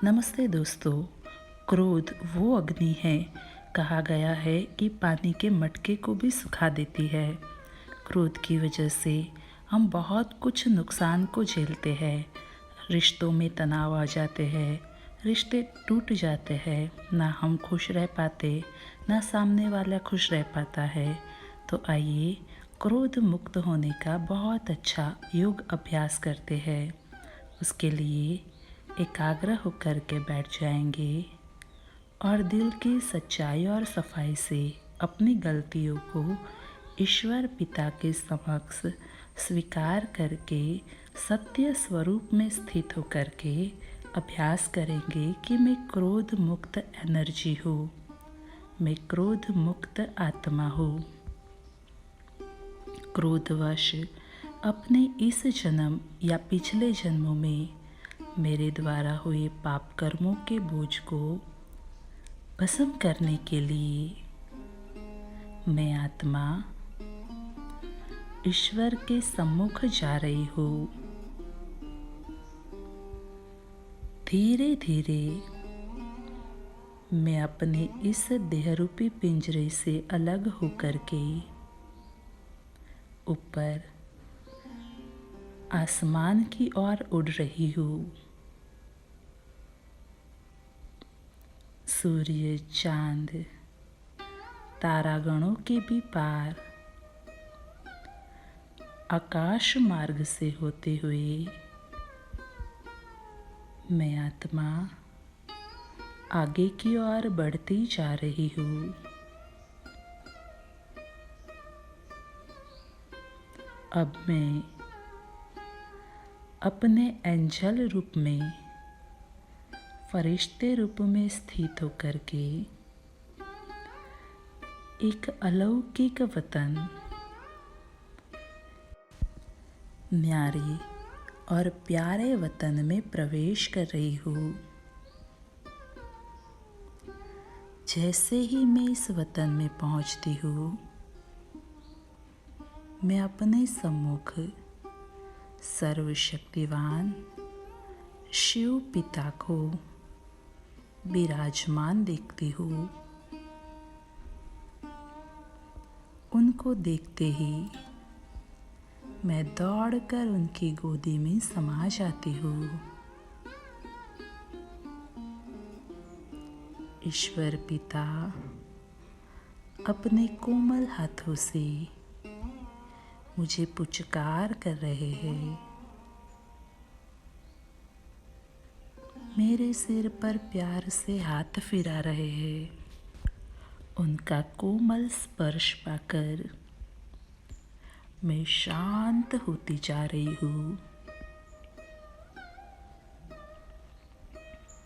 नमस्ते दोस्तों। क्रोध वो अग्नि है, कहा गया है कि पानी के मटके को भी सुखा देती है। क्रोध की वजह से हम बहुत कुछ नुकसान को झेलते हैं। रिश्तों में तनाव आ जाते हैं, रिश्ते टूट जाते हैं, ना हम खुश रह पाते, ना सामने वाला खुश रह पाता है। तो आइए क्रोध मुक्त होने का बहुत अच्छा योग अभ्यास करते हैं। उसके लिए एकाग्र होकर के बैठ जाएंगे और दिल की सच्चाई और सफाई से अपनी गलतियों को ईश्वर पिता के समक्ष स्वीकार करके सत्य स्वरूप में स्थित होकर के अभ्यास करेंगे कि मैं क्रोध मुक्त एनर्जी हूँ, मैं क्रोध मुक्त आत्मा हूँ। क्रोधवश अपने इस जन्म या पिछले जन्मों में मेरे द्वारा हुए पाप कर्मों के बोझ को भस्म करने के लिए मैं आत्मा ईश्वर के सम्मुख जा रही हूँ। धीरे धीरे मैं अपने इस देहरूपी पिंजरे से अलग होकर के ऊपर आसमान की ओर उड़ रही हूँ। सूर्य, चांद, तारागणों के भी पार आकाश मार्ग से होते हुए मैं आत्मा आगे की ओर बढ़ती जा रही हूँ। अब मैं अपने एंजल रूप में, फरिश्ते रूप में स्थित होकर के एक अलौकिक वतन, न्यारे और प्यारे वतन में प्रवेश कर रही हूँ। जैसे ही मैं इस वतन में पहुँचती हूँ, मैं अपने सम्मुख सर्वशक्तिवान शिव पिता को विराजमान देखती हूँ। उनको देखते ही मैं दौड़कर उनकी गोदी में समा जाती हूँ। ईश्वर पिता अपने कोमल हाथों से मुझे पुचकार कर रहे हैं। मेरे सिर पर प्यार से हाथ फिरा रहे हैं। उनका कोमल स्पर्श पाकर मैं शांत होती जा रही हूँ।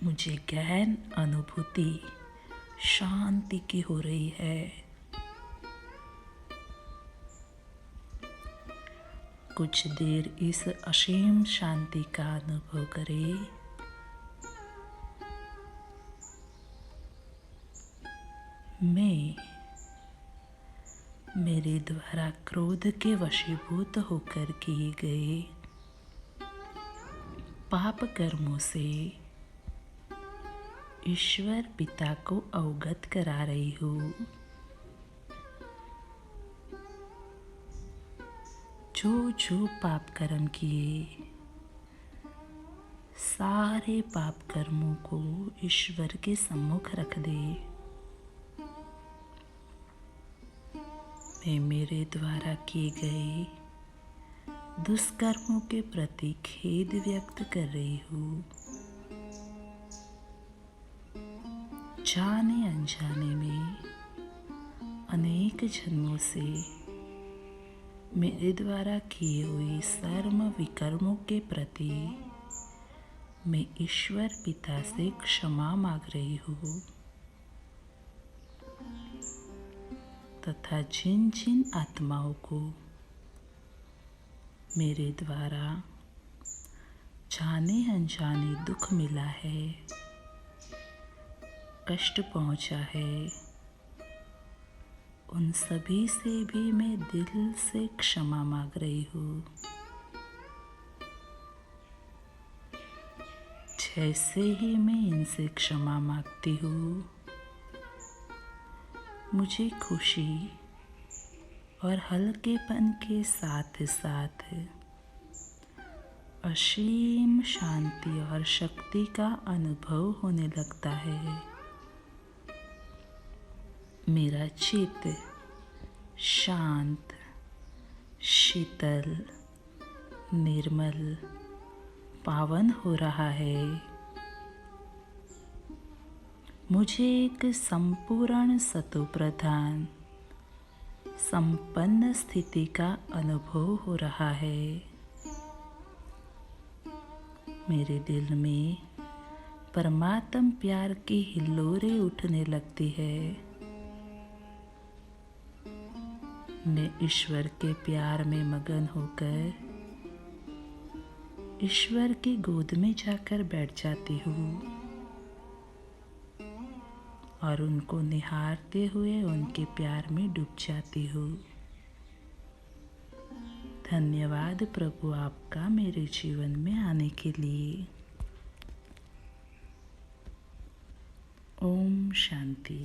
मुझे गहन अनुभूति शांति की हो रही है। कुछ देर इस असीम शांति का अनुभव करें। मैं मेरे द्वारा क्रोध के वशीभूत होकर किए गए पाप कर्मों से ईश्वर पिता को अवगत करा रही हूँ। जो जो पाप कर्म किए, सारे पाप कर्मों को ईश्वर के सम्मुख रख दे। मैं मेरे द्वारा किए गए दुष्कर्मों के प्रति खेद व्यक्त कर रही हूँ। जाने अनजाने में अनेक जन्मों से मेरे द्वारा किए हुए सर्व विकर्मों के प्रति मैं ईश्वर पिता से क्षमा मांग रही हूँ तथा जिन जिन आत्माओं को मेरे द्वारा जाने अनजाने दुख मिला है, कष्ट पहुंचा है, उन सभी से भी मैं दिल से क्षमा मांग रही हूँ। ऐसे ही मैं इनसे क्षमा मांगती हूँ। मुझे खुशी और हल्केपन के साथ साथ असीम शांति और शक्ति का अनुभव होने लगता है। मेरा चित्त शांत, शीतल, निर्मल, पावन हो रहा है। मुझे एक संपूर्ण सतोप्रधान संपन्न स्थिति का अनुभव हो रहा है। मेरे दिल में परमात्म प्यार की हिल्लोरें उठने लगती है। मैं ईश्वर के प्यार में मगन होकर ईश्वर की गोद में जाकर बैठ जाती हूँ और उनको निहारते हुए उनके प्यार में डूब जाती हूँ। धन्यवाद प्रभु आपका मेरे जीवन में आने के लिए। ओम शांति।